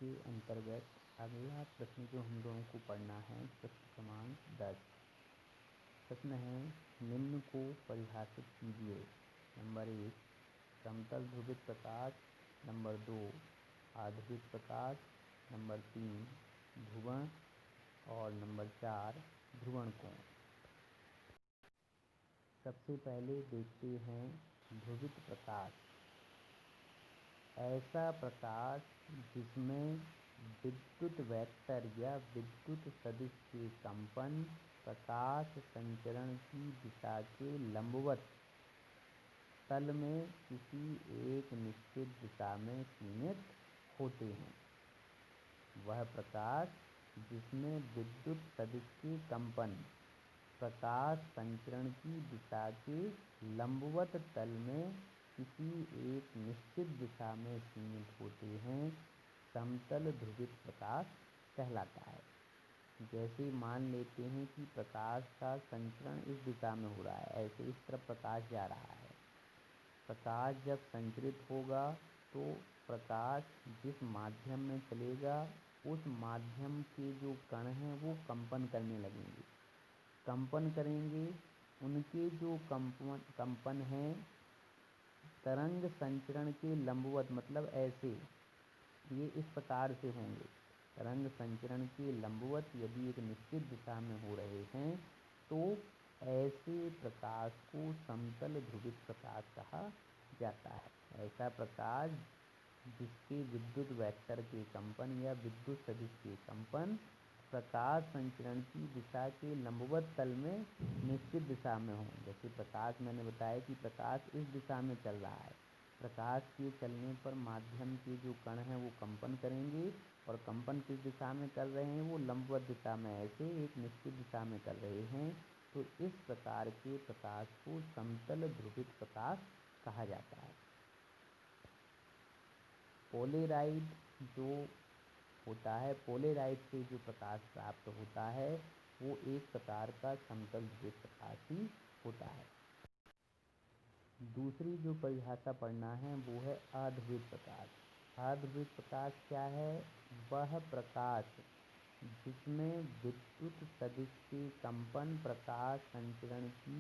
के अंतर्गत अगला प्रश्न जो हम लोगों को पढ़ना है प्रश्न क्रमांक 10। प्रश्न है, निम्न को परिभाषित कीजिए। नंबर 1 समतल ध्रुवित प्रकाश, नंबर 2 आध्रुवित प्रकाश, नंबर 3 ध्रुवण और नंबर 4 ध्रुवण कोण। सबसे पहले देखते हैं ध्रुवित प्रकाश। ऐसा प्रकाश जिसमें विद्युत वेक्टर या विद्युत सदिश के कंपन प्रकाश संचरण की दिशा के लंबवत तल में किसी एक निश्चित दिशा में सीमित होते हैं। वह प्रकाश जिसमें विद्युत सदिश के कंपन प्रकाश संचरण की दिशा के लंबवत तल में किसी एक निश्चित दिशा में सीमित होते हैं, समतल ध्रुवित प्रकाश कहलाता है। जैसे मान लेते हैं कि प्रकाश का संचरण इस दिशा में हो रहा है, ऐसे इस तरफ प्रकाश जा रहा है। प्रकाश जब संचरित होगा तो प्रकाश जिस माध्यम में चलेगा उस माध्यम के जो कण हैं वो कंपन करने लगेंगे। कंपन करेंगे, उनके जो कंपन हैं तरंग संचरण के लंबवत, मतलब ऐसे ये इस प्रकार से होंगे। तरंग संचरण के लंबवत यदि एक निश्चित दिशा में हो रहे हैं तो ऐसे प्रकाश को समतल ध्रुवित प्रकाश कहा जाता है। ऐसा प्रकाश जिसके विद्युत वेक्टर के कंपन या विद्युत सदिश के कंपन प्रकाश संचरण की दिशा के लंबवत तल में निश्चित दिशा में हो। जैसे प्रकाश, मैंने बताया कि प्रकाश इस दिशा में चल रहा है। प्रकाश के चलने पर माध्यम के जो कण हैं वो कंपन करेंगे और कंपन किस दिशा में कर रहे हैं, वो लंबवत दिशा में ऐसे एक निश्चित दिशा में कर रहे हैं। तो इस प्रकार के प्रकाश को समतल ध्रुवित प्रकाश कहा जाता है। पोलेराइड जो होता है, पोलेराइड से जो प्रकाश प्राप्त होता है वो एक प्रकार का समतल ध्रुवित प्रकाश ही होता है। दूसरी जो परिभाषा पढ़ना है वो है अध्रुवित प्रकाश। अध्रुवित प्रकाश क्या है? वह प्रकाश जिसमें विद्युत सदिश के कंपन प्रकाश संचरण की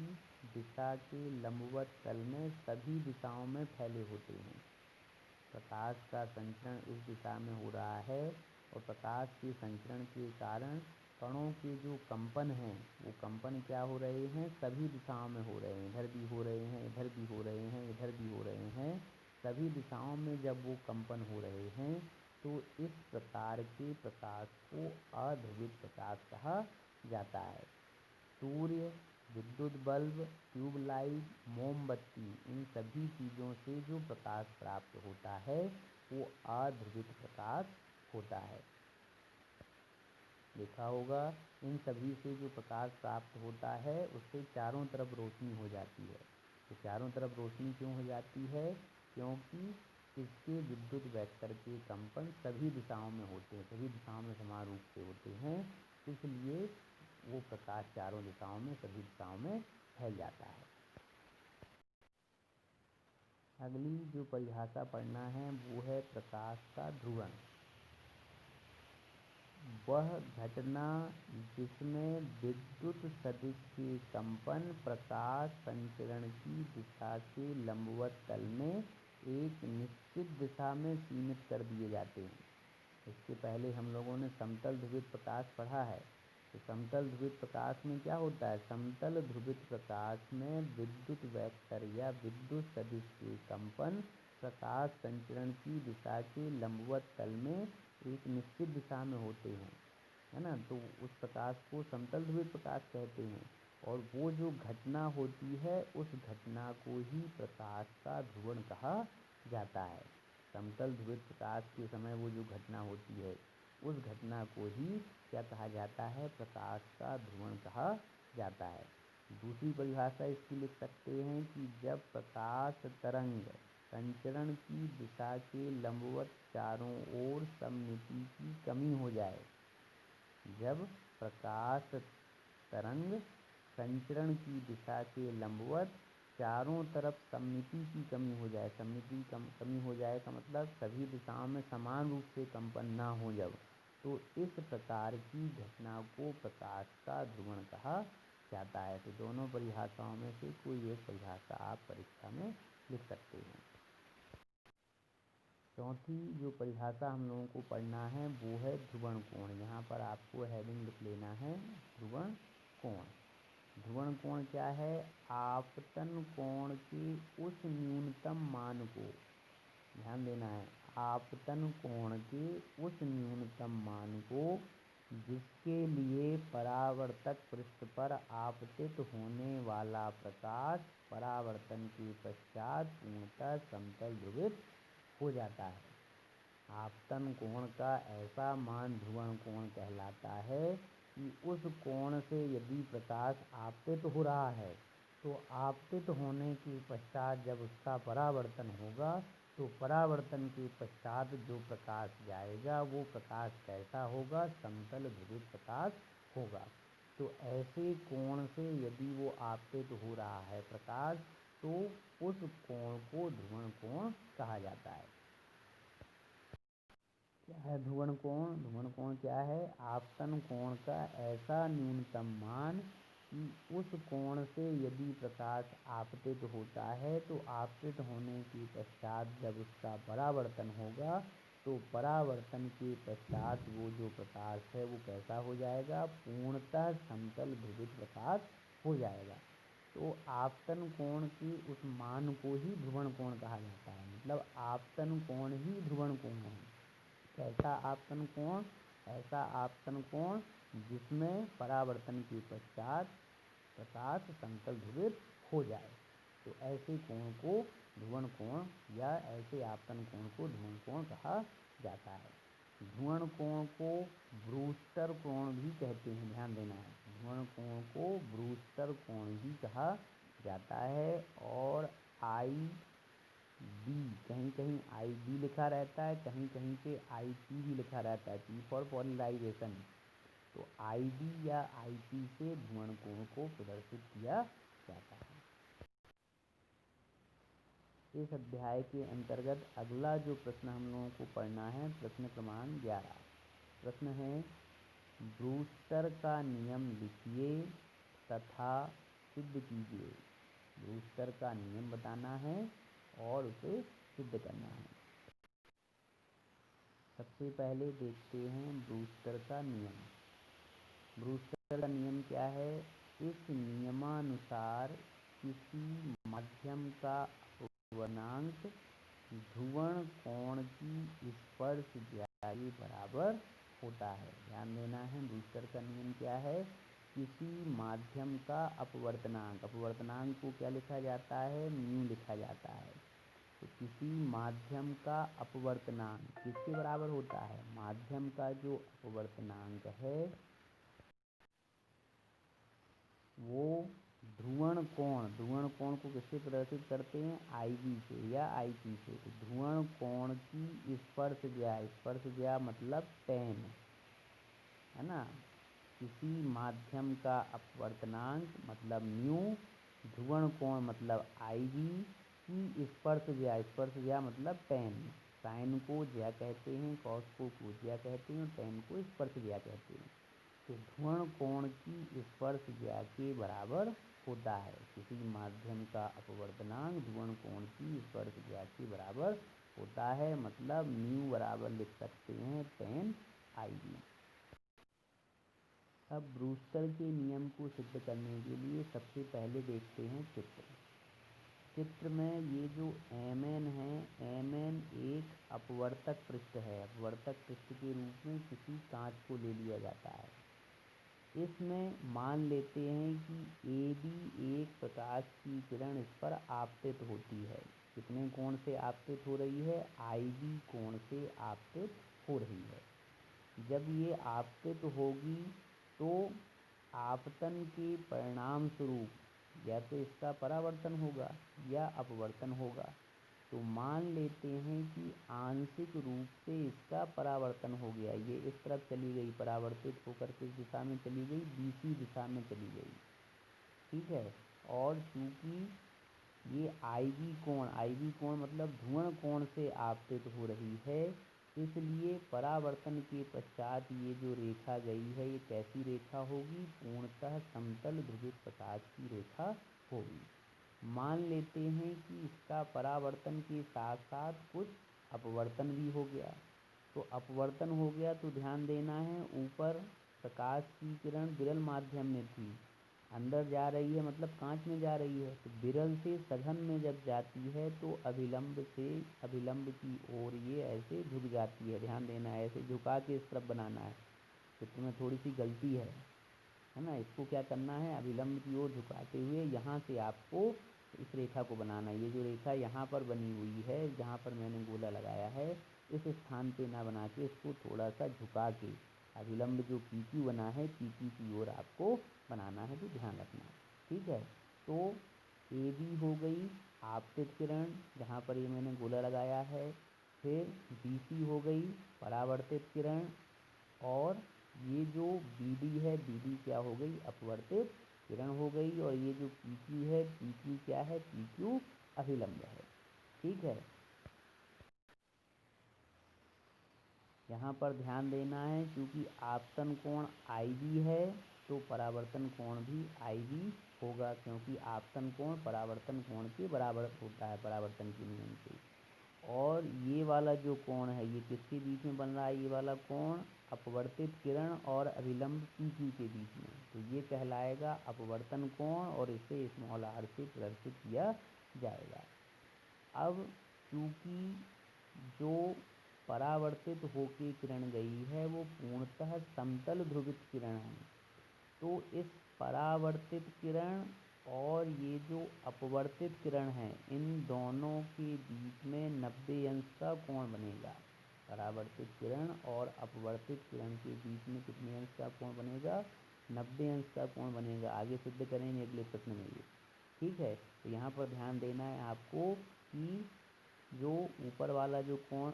दिशा के लंबवत तल में सभी दिशाओं में फैले होते हैं। प्रकाश का संचरण इस दिशा में हो रहा है और प्रकाश के संचरण के कारण कणों के जो कंपन हैं वो कंपन क्या हो रहे हैं, सभी दिशाओं में हो रहे हैं। इधर भी हो रहे हैं, इधर भी हो रहे हैं, इधर भी हो रहे हैं। सभी दिशाओं में जब वो कंपन हो रहे हैं तो इस प्रकार के प्रकाश को अध्रुवित प्रकाश कहा जाता है। सूर्य, विद्युत बल्ब, ट्यूबलाइट, मोमबत्ती, इन सभी चीज़ों से जो प्रकाश प्राप्त होता है वो अध्रुवित प्रकाश होता है। देखा होगा इन सभी से जो प्रकाश प्राप्त होता है उससे चारों तरफ रोशनी हो जाती है। तो चारों तरफ रोशनी क्यों हो जाती है? क्योंकि इसके विद्युत वेक्टर के कंपन सभी दिशाओं में होते हैं, सभी दिशाओं में समान रूप से होते हैं, इसलिए वो प्रकाश चारों दिशाओं में, सभी दिशाओं में फैल जाता है। अगली जो परिभाषा पढ़ना है वो है प्रकाश का ध्रुवण। वह घटना जिसमें विद्युत सदिश के कंपन प्रकाश संचरण की दिशा के लंबवत तल में एक निश्चित दिशा में सीमित कर दिए जाते हैं। इसके पहले हम लोगों ने समतल ध्रुवित प्रकाश पढ़ा है। तो समतल ध्रुवित प्रकाश में क्या होता है? समतल ध्रुवित प्रकाश में विद्युत वेक्टर या विद्युत सदिश के कंपन प्रकाश संचरण की दिशा के लंबवत तल में एक निश्चित दिशा में होते हैं, है ना। तो उस प्रकाश को समतल ध्रुवित प्रकाश कहते हैं और वो जो घटना होती है उस घटना को ही प्रकाश का ध्रुवण कहा जाता है। समतल ध्रुवित प्रकाश के समय वो जो घटना होती है उस घटना को ही क्या कहा जाता है? प्रकाश का ध्रुवण कहा जाता है। दूसरी परिभाषा इसकी लिख सकते हैं कि जब प्रकाश तरंग संचरण की दिशा के लंबवत चारों ओर सममिति की कमी हो जाए। जब प्रकाश तरंग संचरण की दिशा के लंबवत चारों तरफ सममिति की कमी हो जाए, सममिति कमी हो जाए का मतलब सभी दिशाओं में समान रूप से कंपन ना हो जब, तो इस प्रकार की घटना को प्रकाश का ध्रुवण कहा जाता है। तो दोनों परिभाषाओं में से कोई एक परिभाषा आप परीक्षा में लिख सकते हैं। चौथी जो परिभाषा हम लोगों को पढ़ना है वो है ध्रुवण कोण। यहाँ पर आपको हेडिंग लिख लेना है ध्रुवण कोण। ध्रुवण कोण क्या है? आपतन कोण के उस न्यूनतम मान को, ध्यान देना है, आपतन कोण के उस न्यूनतम मान को जिसके लिए परावर्तक पृष्ठ पर आपतित होने वाला प्रकाश परावर्तन के पश्चात पूर्णतः समतल ध्रुवित हो जाता है। आपतन कोण का ऐसा मान ध्रुवण कोण कहलाता है कि उस कोण से यदि प्रकाश आपतित हो रहा है तो आपतित होने के पश्चात जब उसका परावर्तन होगा तो परावर्तन के पश्चात जो प्रकाश जाएगा वो प्रकाश कैसा होगा? समतल ध्रुवित प्रकाश होगा। तो ऐसे कोण से यदि वो आपतित हो रहा है प्रकाश तो उस कोण को ध्रुवण कोण कहा जाता है। क्या है ध्रुवण कोण? ध्रुवण कोण क्या है? आपतन कोण का ऐसा न्यूनतम मान कि उस कोण से यदि प्रकाश आपतित होता है तो आपतित होने के पश्चात जब उसका परावर्तन होगा तो परावर्तन के पश्चात वो जो प्रकाश है वो कैसा हो जाएगा? पूर्णतः समतल ध्रुवित प्रकाश हो जाएगा। तो आपतन कोण के उस मान को ही ध्रुवण कोण कहा जाता है। मतलब आपतन कोण ही ध्रुवण कोण है। कैसा आपतन कोण? ऐसा आपतन कोण जिसमें परावर्तन के पश्चात प्रकाश समतल ध्रुवित हो जाए, तो ऐसे कोण को ध्रुवण कोण या ऐसे आपतन कोण को ध्रुवण कोण कहा जाता है। ध्रुवण कोण को ब्रूस्टर कोण भी कहते हैं, ध्यान देना है। ध्रुवण कोण को ब्रूस्टर कोण भी कहा जाता है। और आई बी, कहीं कहीं आई बी लिखा रहता है, कहीं कहीं पे आई पी भी लिखा रहता है, पी फॉर पॉलराइजेशन। तो आई बी या आई पी से ध्रुवण कोण को प्रदर्शित किया जाता है। इस अध्याय के अंतर्गत अगला जो प्रश्न हम लोगों को पढ़ना है प्रश्न क्रमांक 11। प्रश्न है ब्रूस्टर का नियम लिखिए तथा सिद्ध कीजिए। ब्रूस्टर का नियम बताना है और उसे सिद्ध करना है। सबसे पहले देखते हैं ब्रूस्टर का नियम। ब्रूस्टर का नियम क्या है? इस नियमानुसार किसी माध्यम का अपवर्तनांक ध्रुवण कोण की स्पर्श ज्या के बराबर होता है। ध्यान देना है, ब्रूस्टर का नियम क्या है? किसी माध्यम का अपवर्तनांक, अपवर्तनांक को क्या लिखा जाता है? म्यू लिखा जाता है। तो किसी माध्यम का अपवर्तनांक किसके बराबर होता है? माध्यम का जो अपवर्तनांक है वो ध्रुवण कोण को किससे प्रदर्शित करते हैं? आई बी से या आई पी से। तो ध्रुवण कोण की स्पर्श ज्या मतलब टेन, है ना। किसी माध्यम का अपवर्तनांक मतलब म्यू, ध्रुवण कोण मतलब आई बी की स्पर्श ज्या मतलब टेन। साइन को ज्या कहते हैं, कॉस को ज्या कहते हैं और टेन को स्पर्श ज्या कहते हैं। तो ध्रुवण कोण की स्पर्श ज्या के बराबर होता है। किसी माध्यम का अपवर्तनांक ध्रुवण कोण की स्पर्श ज्या के बराबर होता है, मतलब म्यू बराबर लिख सकते हैं टेन आई बी। अब ब्रूस्टर के नियम को सिद्ध करने के लिए सबसे पहले देखते हैं चित्र। चित्र में ये जो Mn है, Mn एक अपवर्तक पृष्ठ है। अपवर्तक पृष्ठ के रूप में किसी कांच को ले लिया जाता है। इसमें मान लेते हैं कि AB एक प्रकाश की किरण इस पर आपतित होती है। कितने कोण से आपतित हो रही है? IB कोण से आपतित हो रही है। जब ये आपतित होगी तो आपतन के परिणाम स्वरूप या तो इसका परावर्तन होगा या अपवर्तन होगा। तो मान लेते हैं कि आंशिक रूप से इसका परावर्तन हो गया। ये इस तरफ चली गई, परावर्तित होकर किस दिशा में चली गई? BC दिशा में चली गई, ठीक है। और चूंकि ये आई वी कोण मतलब ध्रुवण कोण से आपतित हो रही है, इसलिए परावर्तन के पश्चात ये जो रेखा गई है ये कैसी रेखा होगी, पूर्णतः समतल ध्रुवित प्रकाश की रेखा होगी। मान लेते हैं कि इसका परावर्तन के साथ साथ कुछ अपवर्तन भी हो गया। तो अपवर्तन हो गया तो ध्यान देना है, ऊपर प्रकाश की किरण विरल माध्यम में थी, अंदर जा रही है मतलब कांच में जा रही है, तो विरल से सघन में जब जाती है तो अभिलंब से अभिलंब की ओर ये ऐसे झुक जाती है। ध्यान देना है, ऐसे झुका के इस तरफ बनाना है, चित्र में थोड़ी सी गलती है ना। इसको क्या करना है, अभिलंब की ओर झुकाते हुए यहाँ से आपको इस रेखा को बनाना है। ये जो रेखा यहाँ पर बनी हुई है, जहाँ पर मैंने गोला लगाया है, इस स्थान पे ना बना के इसको थोड़ा सा झुका के अभिलंब जो PQ बना है PQ की ओर आपको बनाना है, तो ध्यान रखना। ठीक है, तो AB हो गई आपतित किरण, जहाँ पर ये मैंने गोला लगाया है। फिर BC हो गई परावर्तित किरण, और ये जो BD है, BD क्या हो गई, अपवर्तित किरण हो गई। और ये जो PQ है, PQ क्या है, PQ अभिलंब है। ठीक है, यहाँ पर ध्यान देना है, क्योंकि आपतन कोण IB है तो परावर्तन कोण भी IB होगा, क्योंकि आपतन कोण परावर्तन कोण के बराबर होता है परावर्तन के नियम से। और ये वाला जो कोण है ये किसके बीच में बन रहा है, ये वाला कोण अपवर्तित किरण और अभिलंब PQ के बीच में, तो ये कहलाएगा अपवर्तन कोण, और इसे स्मॉल r से प्रदर्शित किया जाएगा। अब चूँकि जो परावर्तित होके किरण गई है वो पूर्णतः समतल ध्रुवित किरण है, तो इस परावर्तित किरण और ये जो अपवर्तित किरण है, इन दोनों के बीच में 90 अंश का कोण बनेगा। परावर्तित किरण और अपवर्तित किरण के बीच में कितने अंश का कोण बनेगा, 90 अंश का कोण बनेगा। आगे सिद्ध करेंगे अगले प्रश्न में ये। ठीक है, तो यहाँ पर ध्यान देना है आपको कि जो ऊपर वाला जो कोण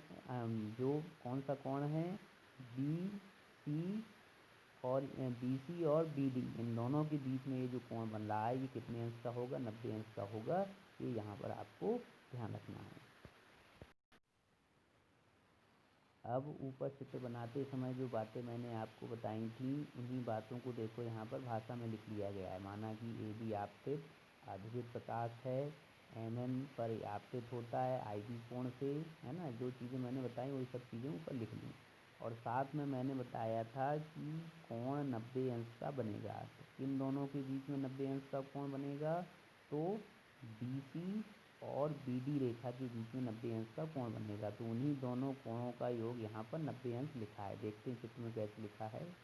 जो कौन सा कोण है, BC और BC और BD, इन दोनों के बीच में ये जो कोण बन रहा है ये कितने अंश का होगा, 90 अंश का होगा। ये यहाँ पर आपको ध्यान रखना है। अब ऊपर चित्र बनाते समय जो बातें मैंने आपको बताई थी, उन्हीं बातों को देखो यहाँ पर भाषा में लिख लिया गया है। माना कि AB आपतित आध्रुवित प्रकाश है, MN पर आपतित होता है IB कोण से, है ना। जो चीज़ें मैंने बताई वही सब चीज़ें ऊपर लिख ली। और साथ में मैंने बताया था कि कोण 90 अंश का बनेगा। तो किन दोनों के बीच में 90 अंश का कोण बनेगा, तो BC और BD रेखा के बीच में 90 अंश का कोण बनेगा। तो उन्हीं दोनों कोणों का योग यहाँ पर 90 अंश लिखा है। देखते हैं चित्र में कैसे लिखा है।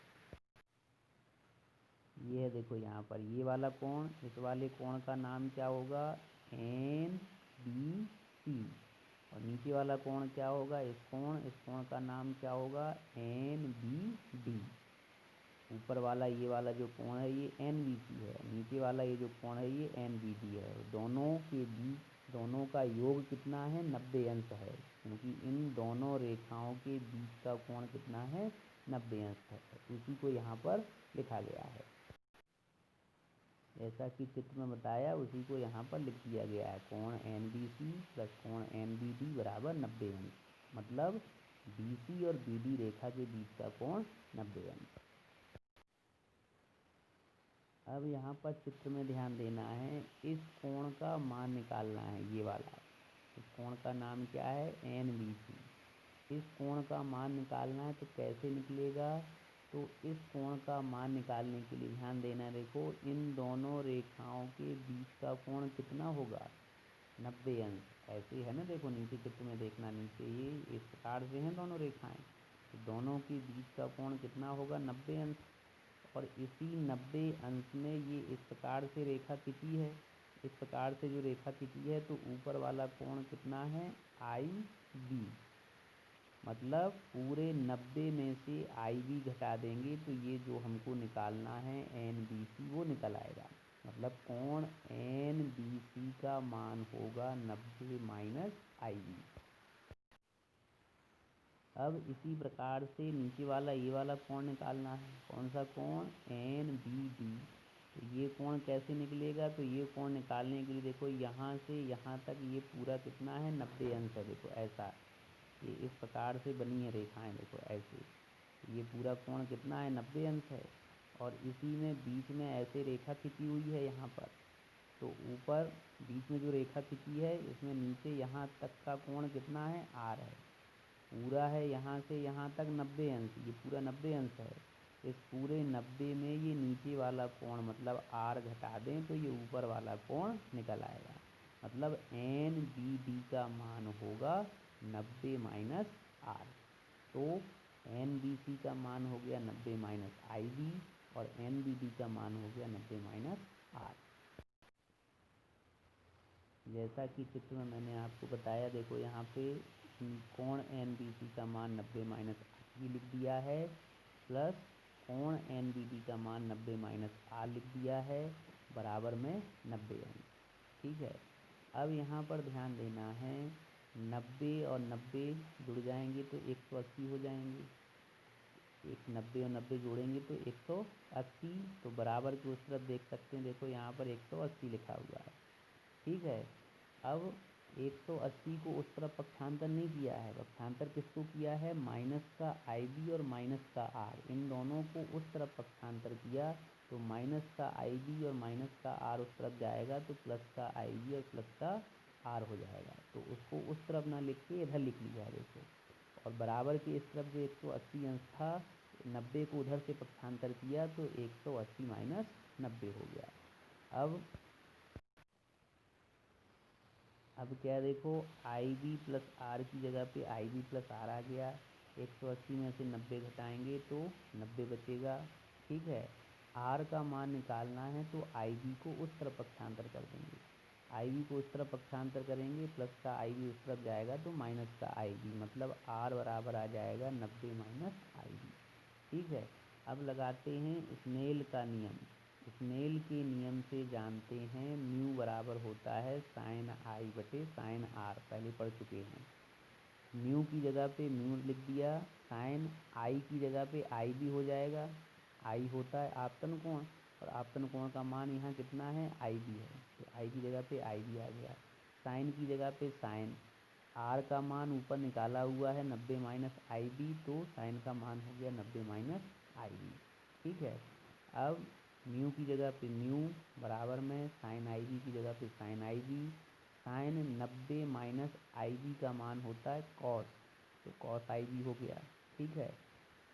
ये है, देखो यहाँ पर ये वाला कोण, इस वाले कोण का नाम क्या होगा, NBC। और नीचे वाला कोण क्या होगा, इस कोण का नाम क्या होगा, NBD। ऊपर वाला ये वाला जो कोण है ये NBC है, नीचे वाला ये जो कोण है ये NBD है। दोनों के बीच, दोनों का योग कितना है, 90 अंश है, क्योंकि इन दोनों रेखाओं के बीच का कोण कितना है, 90 अंश है। उसी को यहाँ पर लिखा गया है, जैसा कि चित्र में बताया उसी को यहाँ पर लिख दिया गया है। कोण NBC प्लस कोण NBD बराबर 90 अंश, मतलब BC और BD रेखा के बीच का कोण 90 अंश। अब यहाँ पर चित्र में ध्यान देना है, इस कोण का मान निकालना है, ये वाला। इस कोण का नाम क्या है, NBC। इस कोण का मान निकालना है, तो कैसे निकलेगा, तो इस कोण का मान निकालने के लिए ध्यान देना, देखो इन दोनों रेखाओं के बीच का कोण कितना होगा, 90 अंश। ऐसे है ना, देखो नीचे चित्र में देखना, नीचे ये इस प्रकार से हैं दोनों रेखाएं, तो दोनों के बीच का कोण कितना होगा, 90 अंश। और इसी 90 अंश में ये इस प्रकार से रेखा खींची है, इस प्रकार से जो रेखा खींची है, तो ऊपर वाला कोण कितना है, IB। मतलब पूरे 90 में से IB घटा देंगे तो ये जो हमको निकालना है NBC वो निकल आएगा। मतलब कोण NBC का मान होगा 90 माइनस IB। अब इसी प्रकार से नीचे वाला ये वाला कोण निकालना है। कौन सा कोण, NBD। तो ये कोण कैसे निकलेगा, तो ये कोण निकालने के लिए देखो यहाँ से यहाँ तक ये पूरा कितना है 90 अंश है। देखो ऐसा ये इस प्रकार से बनी है रेखाएं, देखो ऐसे ये पूरा कोण कितना है 90 अंश है। और इसी में बीच में ऐसे रेखा खिंची हुई है यहाँ पर, तो ऊपर बीच में जो रेखा खिंची है इसमें नीचे यहाँ तक का कोण कितना है आर है। पूरा है यहाँ से यहाँ तक 90 अंश, ये पूरा 90 अंश है। इस पूरे 90 में ये नीचे वाला कोण मतलब आर घटा दें तो ये ऊपर वाला कोण निकल आएगा। मतलब एन बी डी का मान होगा 90 माइनस आर। तो एन बी सी का मान हो गया 90 माइनस आई बी और एन बी डी का मान हो गया 90 माइनस आर। जैसा कि चित्र में मैंने आपको बताया, देखो यहाँ पे कोण एन बी सी का मान 90 माइनस आर लिख दिया है, प्लस कोण एन बी डी का मान 90 माइनस आर लिख दिया है, बराबर में 90 अंश। ठीक है, अब यहाँ पर ध्यान देना है 90 और 90 जुड़ जाएंगे तो 180 हो जाएंगे। 90 और 90 जोड़ेंगे तो 180, तो बराबर की उस तरफ देख सकते हैं, देखो यहाँ पर 180 लिखा हुआ है। ठीक है, अब 180 को उस तरफ पक्षांतर नहीं किया है, पक्षांतर किसको किया है, माइनस का आई बी और माइनस का आर, इन दोनों को उस तरफ पक्षांतर किया। तो माइनस का आई बी और माइनस का आर उस तरफ जाएगा तो प्लस का आई बी और प्लस का आर हो जाएगा। तो उसको उस तरफ ना लिख के इधर लिख लिया देखो। और बराबर के इस तरफ जो 180 अंश था, 90 को उधर से पक्षांतर किया तो 180 माइनस 90 हो गया। अब क्या देखो, आई बी प्लस आर की जगह पे आई बी प्लस आर आ गया। 180 में से 90 घटाएंगे तो 90 बचेगा। ठीक है, आर का मान निकालना है तो आई बी को उस तरफ पक्षांतर कर देंगे। आई बी को उस तरफ पक्षांतर करेंगे, प्लस का आई बी उस तरफ जाएगा तो माइनस का आई बी, मतलब आर बराबर आ जाएगा 90 माइनस आई बी। ठीक है, अब लगाते हैं स्नेल का नियम। स्नेल के नियम से जानते हैं म्यू बराबर होता है साइन आई बटे साइन आर, पहले पढ़ चुके हैं। म्यू की जगह पे म्यू लिख दिया, साइन आई की जगह पे आई भी हो जाएगा। आई होता है आपतन कोण, और आपतन कोण का मान यहाँ कितना है, आई भी है, तो आई की जगह पे आई भी आ गया। साइन की जगह पे साइन, आर का मान ऊपर निकाला हुआ है 90 माइनस आई बी, तो साइन का मान हो गया 90 माइनस आई बी। ठीक है, अब म्यू की जगह पे म्यू बराबर में साइन आई बी की जगह पे साइन आई बी। साइन 90 माइनस आई बी का मान होता है कॉस, तो कॉस आई बी हो गया। ठीक है,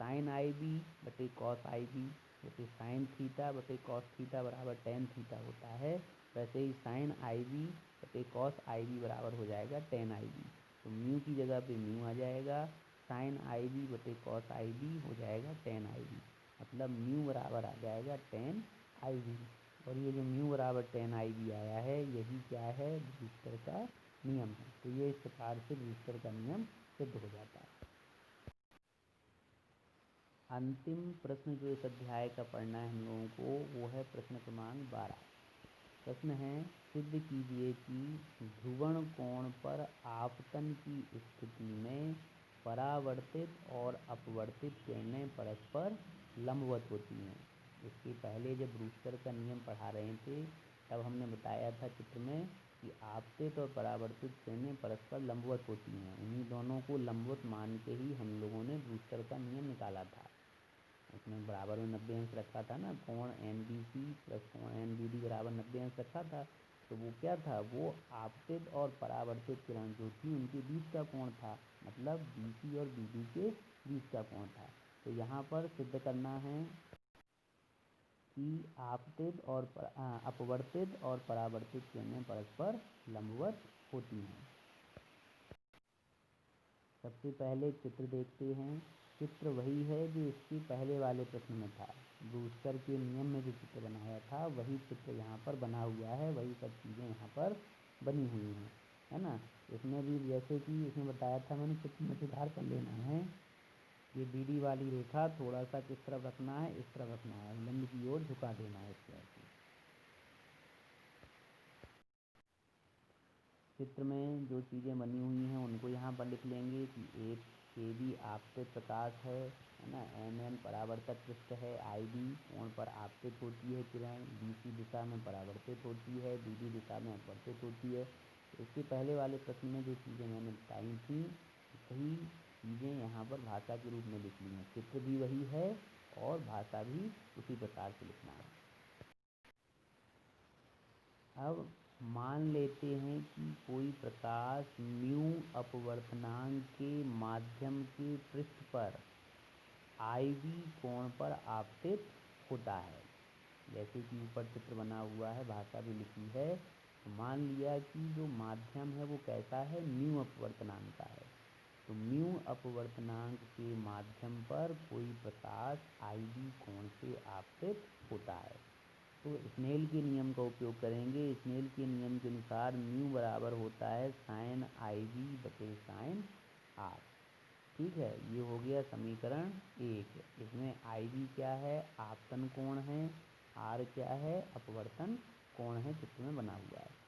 साइन आई बी बटे कॉस आई बी बटे साइन थीटा बटे कॉस थीटा बराबर टेन थीटा होता है। वैसे ही साइन आई बी बटे कॉस आई बी बराबर हो जाएगा टेन आई बी। तो म्यू की जगह पे म्यू आ जाएगा, साइन आई बी बटे कॉस आई बी हो जाएगा टेन आई बी, मतलब म्यू बराबर आ जाएगा टेन आई बी। और ये जो म्यू बराबर टेन आई बी आया है, यही क्या है, ब्रूस्टर का नियम है। तो ये इस प्रकार से ब्रूस्टर का नियम सिद्ध हो जाता है। अंतिम प्रश्न जो इस अध्याय का पढ़ना है हम लोगों को, वो है प्रश्न क्रमांक 12। प्रश्न है, सिद्ध कीजिए कि ध्रुवण कोण पर आपतन की स्थिति में परावर्तित और अपवर्तित किरणें परस्पर लंबवत होती हैं। इसके पहले जब ब्रूस्टर का नियम पढ़ा रहे थे तब हमने बताया था चित्र में कि आपतित और परावर्तित किरणें परस्पर लंबवत होती हैं। उन्हीं दोनों को लंबवत मान के ही हम लोगों ने ब्रूस्टर का नियम निकाला था। उसमें बराबर में 90 अंश रखा था ना, कोण एन बी सी प्लस कोण एन बी डी बराबर 90 अंश रखा था। तो वो क्या था, वो आपतित और परावर्तित किरण जो थी उनके बीच का कोण था, मतलब बी सी और बी डी के बीच का कोण था। तो यहाँ पर सिद्ध करना है कि आपतित और अपवर्तित और परावर्तित किरणें परस्पर लंबवत होती हैं। सबसे पहले चित्र देखते हैं। चित्र वही है जो इसके पहले वाले प्रश्न में था। ब्रूस्टर के नियम में जो चित्र बनाया था वही चित्र यहाँ पर बना हुआ है, वही सब चीज़ें यहाँ पर बनी हुई हैं, है ना। इसमें भी जैसे कि इसमें बताया था मैंने, चित्र में सुधार कर लेना है। ये बी डी वाली रेखा थोड़ा सा किस तरफ रखना है, इस तरफ रखना है, लंब की ओर झुका देना है इस तरह से। चित्र में जो चीज़ें बनी हुई हैं उनको यहाँ पर लिख लेंगे कि एक AB आपतित प्रकाश है ना। MM परावर्तक पृष्ठ है। IB कोण पर आपतित होती है किरण। BC दिशा में परावर्तित होती है। BD दिशा में अपवर्तित होती है। इसके पहले वाले प्रश्न में जो चीज़ें मैंने बताई थी वही चीज़ें यहाँ पर भाषा के रूप में लिख ली हैं। चित्र भी वही है और भाषा भी उसी प्रकार से लिखना है। अब मान लेते हैं कि कोई प्रकाश म्यू अपवर्तनांक के माध्यम के पृष्ठ पर IB कोण पर आपतित होता है। जैसे कि ऊपर चित्र बना हुआ है, भाषा भी लिखी है। तो मान लिया कि जो माध्यम है वो कैसा है, म्यू अपवर्तनांक का है। तो म्यू अपवर्तनांक के माध्यम पर कोई प्रकाश IB कोण से आपतित होता है। तो स्नेल के नियम का उपयोग करेंगे। स्नेल के नियम के अनुसार म्यू बराबर होता है साइन IB बटे साइन R। ठीक है, ये हो गया समीकरण 1। इसमें IB क्या है, आपतन कोण है। R क्या है, अपवर्तन कोण है, चित्र में बना हुआ है।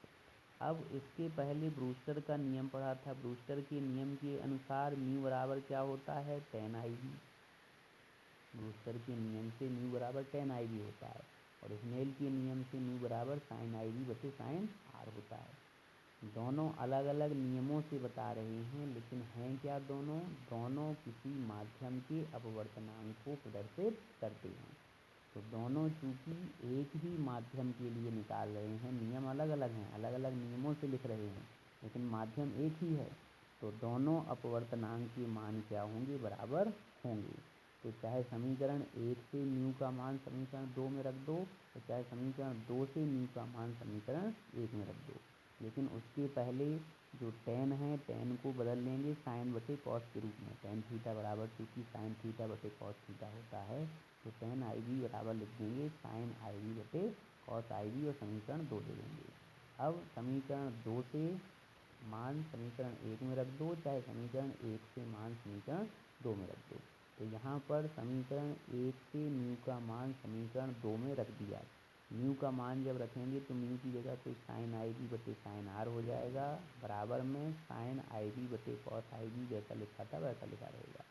अब इसके पहले ब्रूस्टर का नियम पढ़ा था। ब्रूस्टर के नियम के अनुसार म्यू बराबर क्या होता है, tan IB। ब्रूस्टर के नियम से म्यू बराबर tan IB होता है। और स्नेल के नियम से म्यू बराबर साइन IB बटे साइन R होता है। दोनों अलग अलग नियमों से बता रहे हैं, लेकिन हैं क्या दोनों, दोनों किसी माध्यम के अपवर्तनांक को प्रदर्शित करते हैं। तो दोनों चूंकि एक ही माध्यम के लिए निकाल रहे हैं, नियम अलग अलग हैं, अलग अलग नियमों से लिख रहे हैं, लेकिन माध्यम एक ही है। तो दोनों अपवर्तनांक के मान क्या होंगे, बराबर होंगे। तो चाहे समीकरण 1 से म्यू का मान समीकरण 2 में रख दो, तो चाहे समीकरण 2 से म्यू का मान समीकरण 1 में रख दो। लेकिन उसके पहले जो tan है, tan को बदल लेंगे साइन बटे कॉस के रूप में। tan थीटा बराबर चूँकि साइन थीटा बटे कॉस थीटा होता है, तो tan IB बराबर लिख देंगे साइन IB बटे कॉस IB और समीकरण 2 ले लेंगे। अब समीकरण 2 से मान समीकरण 1 में रख दो, चाहे समीकरण 1 से मान समीकरण 2 में रख दो। तो यहाँ पर समीकरण 1 से म्यू का मान समीकरण 2 में रख दिया। म्यू का मान जब रखेंगे तो म्यू की जगह पे साइन IB बटे साइन R हो जाएगा, बराबर में साइन IB बटे कॉस IB जैसा लिखा था वैसा लिखा रहेगा।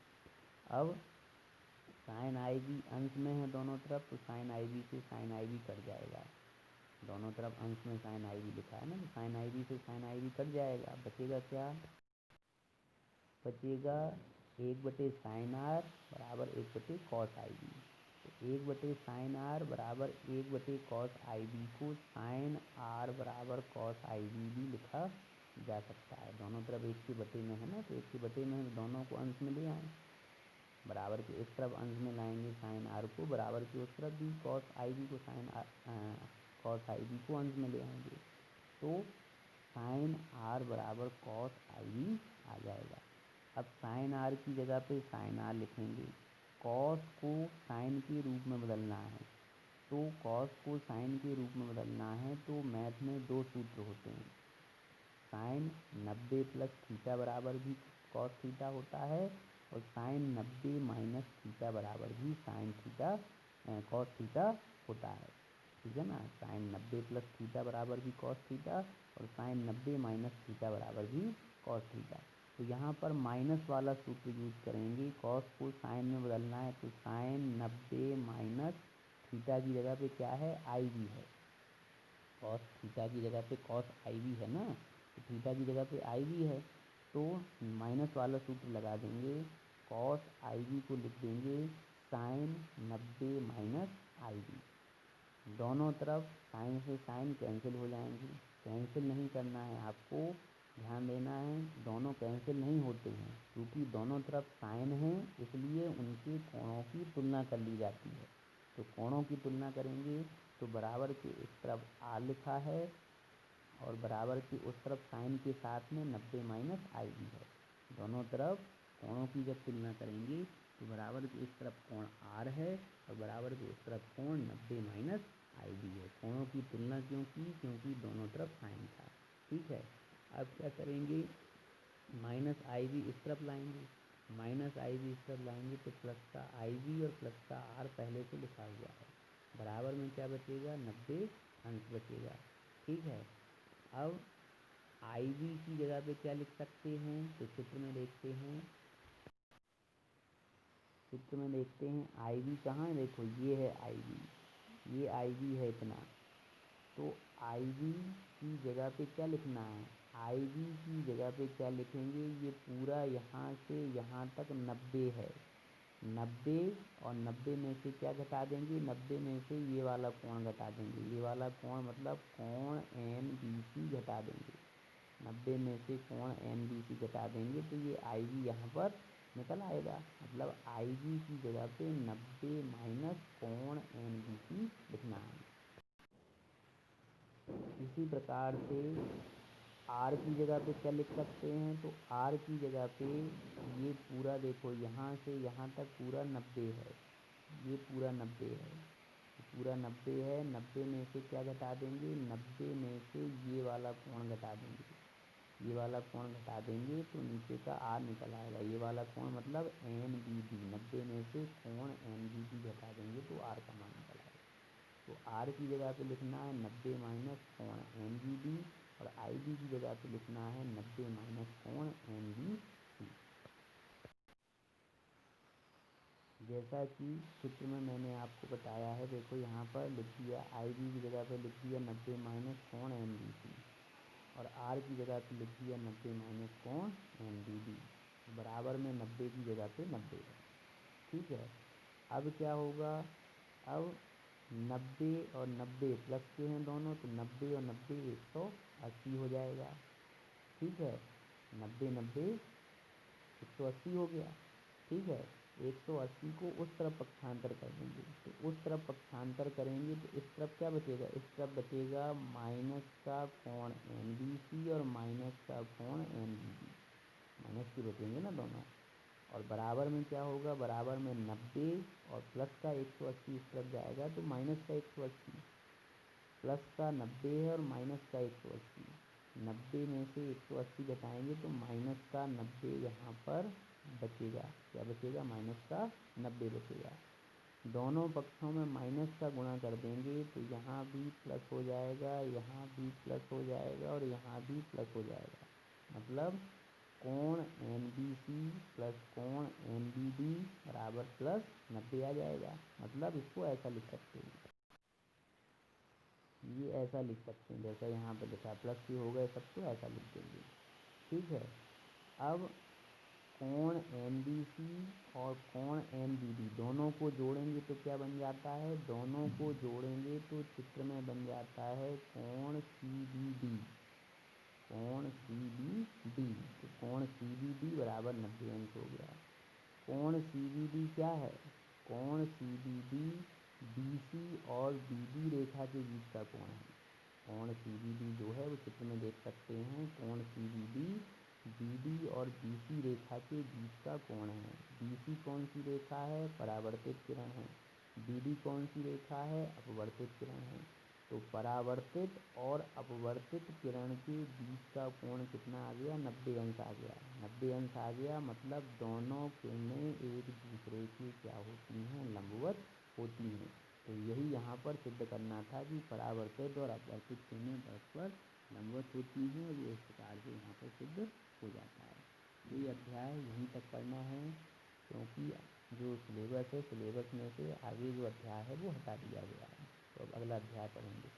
अब साइन IB अंश में है दोनों तरफ, तो साइन IB से साइन IB कट जाएगा। दोनों तरफ अंश में साइन IB लिखा है ना, तो साइन IB से साइन IB कट जाएगा। बचेगा क्या, बचेगा 1 बटे साइन R बराबर 1 बटे कॉस IB। तो 1 बटे साइन R बराबर 1 बटे कॉस IB को साइन R बराबर कॉस IB भी लिखा जा सकता है। दोनों तरफ 1 के बटे में है ना, तो 1 के बटे में है, तो दोनों को अंश में ले आए। बराबर के इस तरफ अंश में लाएंगे साइन R को, बराबर के उस तरफ भी कॉस IB को कॉस IB को अंश में ले आएंगे। तो साइन R बराबर कॉस IB आ जाएगा। अब साइन R की जगह पे साइन R लिखेंगे। कॉस को साइन के रूप में बदलना है, तो कॉस को साइन के रूप में बदलना है तो मैथ में दो सूत्र होते हैं। साइन 90 प्लस थीटा बराबर भी कॉस थीटा होता है, और साइन 90 माइनस थीटा बराबर भी साइन थीटा कॉस थीटा होता है। ठीक है ना, साइन 90 प्लस थीटा बराबर भी कॉस थीटा, और साइन 90 माइनस थीटा बराबर भी कॉस थीटा। तो यहाँ पर माइनस वाला सूत्र यूज करेंगे। कॉस को साइन में बदलना है, तो साइन 90 माइनस थीटा की जगह पे क्या है, IB है। कॉस थीटा की जगह पे कॉस IB है ना, तो थीटा की जगह पे IB है, तो माइनस वाला सूत्र लगा देंगे। कॉस IB को लिख देंगे साइन 90 माइनस IB। दोनों तरफ साइन से साइन कैंसिल हो जाएंगे। कैंसिल नहीं करना है आपको, ध्यान देना है, दोनों कैंसिल नहीं होते हैं, क्योंकि दोनों तरफ साइन है, इसलिए उनके कोणों की तुलना कर ली जाती है। तो कोणों की तुलना करेंगे तो बराबर के इस तरफ R लिखा है, और बराबर के उस तरफ साइन के साथ में 90 माइनस IB है। दोनों तरफ कोणों की जब तुलना करेंगे तो बराबर के इस तरफ कोण R है, और बराबर के उस तरफ कोण 90 माइनस IB है। कोणों की तुलना क्यों की, क्योंकि दोनों तरफ साइन था। ठीक है, अब क्या करेंगे, माइनस IB इस तरफ लाएंगे, माइनस IB इस तरफ लाएंगे, तो प्लस का IB और प्लस का R पहले से लिखा हुआ है। बराबर में क्या बचेगा, 90 अंश बचेगा। ठीक है, अब IB की जगह पे क्या लिख सकते हैं, तो चित्र में देखते हैं। चित्र में देखते हैं आई वी कहाँ है, देखो ये है आई वी, ये आई वी है इतना। तो आई वी की जगह पे क्या लिखना है, आई वी की जगह पे क्या लिखेंगे, ये पूरा यहाँ से यहाँ तक 90 है, 90 और 90 में से क्या घटा देंगे, 90 में से ये वाला कोण घटा देंगे, ये वाला कोण मतलब कोण एन बी सी घटा देंगे, 90 में से कोण एन बी सी घटा देंगे तो ये आई वी यहाँ पर निकल आएगा। मतलब आई वी की जगह पे 90 माइनस कोण एन बी सी लिखना है। इसी प्रकार से आर की जगह पे क्या लिख सकते हैं, तो आर की जगह पे ये पूरा देखो यहाँ से यहाँ तक पूरा 90 है, ये पूरा 90 है, पूरा 90 है, 90 में से क्या घटा देंगे, 90 में से ये वाला कोण घटा देंगे, ये वाला कोण घटा देंगे तो नीचे का आर निकल आएगा, ये वाला कोण मतलब एन बी डी, 90 में से कोण एन बी डी घटा देंगे तो आर का मान निकल आएगा। तो आर की जगह पे लिखना है 90 माइनस कोण एन बी डी और आई बी की जगह पे लिखना है 90 माइनस कोण एन बी सी। जैसा कि चित्र में मैंने आपको बताया है, देखो यहाँ पर लिख दिया आई बी की जगह पे लिख दिया 90 माइनस कोण एन बी सी और आर की जगह पे लिख दिया 90 माइनस कोण एन बी डी, बराबर में 90 की जगह पे 90 है। ठीक है, अब क्या होगा, अब 90 और 90 प्लस के हैं दोनों, तो 90 और 90 180 हो जाएगा। ठीक है, 90 90 180 हो गया। ठीक है, 180 को उस तरफ पक्षांतर कर देंगे, तो उस तरफ पक्षांतर करेंगे तो इस तरफ क्या बचेगा, इस तरफ बचेगा माइनस का कोण एन बी सी और माइनस का कोण एन बी डी, माइनस के बचेंगे ना दोनों। और बराबर में क्या होगा, बराबर में 90 और प्लस का 180 इस तरफ जाएगा तो माइनस का 180, प्लस का 90 है और माइनस का 180, 90 में से 180 घटाएंगे तो माइनस का 90 यहाँ पर बचेगा, क्या बचेगा, माइनस का 90 बचेगा। दोनों पक्षों में माइनस का गुणा कर देंगे तो यहाँ भी प्लस हो जाएगा, यहाँ भी प्लस हो जाएगा और यहाँ भी प्लस हो जाएगा। मतलब कोण एन बी सी प्लस कोण एन बी डी बराबर प्लस 90 आ जाएगा। मतलब इसको ऐसा लिख सकते हैं, ये ऐसा लिख सकते हैं जैसा यहाँ पे लिखा, प्लस भी हो गए सब तो ऐसा लिख देंगे। ठीक है, अब कोण एन बी सी और कोण एन बी डी दोनों को जोड़ेंगे तो क्या बन जाता है, दोनों को जोड़ेंगे तो चित्र में बन जाता है कोण सी बी डी, कोण सी बी डी, तो कोण सी बी डी बराबर 90 अंश हो गया। कोण सी बी डी क्या है, कोण C B D B C और बी डी रेखा के बीच का कोण है। कोण सी बी डी जो है वो चित्र में देख सकते हैं, कोण C B D B D और बी सी रेखा के बीच का कोण है। बी सी कौन सी रेखा है, परावर्तित किरण है, बी डी कौन सी रेखा है, अपवर्तित किरण है। तो परावर्तित और अपवर्तित किरण के बीच का कोण कितना आ गया, 90 अंश आ गया, 90 अंश आ गया। मतलब दोनों किरणें एक दूसरे के क्या होती हैं, लंबवत होती हैं। तो यही यहाँ पर सिद्ध करना था कि परावर्तित और अपवर्तित किरणें परस्पर लंबवत होती हैं, और ये इस प्रकार से यहाँ पर सिद्ध हो जाता है। ये अध्याय यहीं तक पढ़ना है, क्योंकि जो सिलेबस है, सिलेबस में से आगे जो अध्याय है वो हटा दिया गया है। तो अब अगला अध्याय पढ़ेंगे।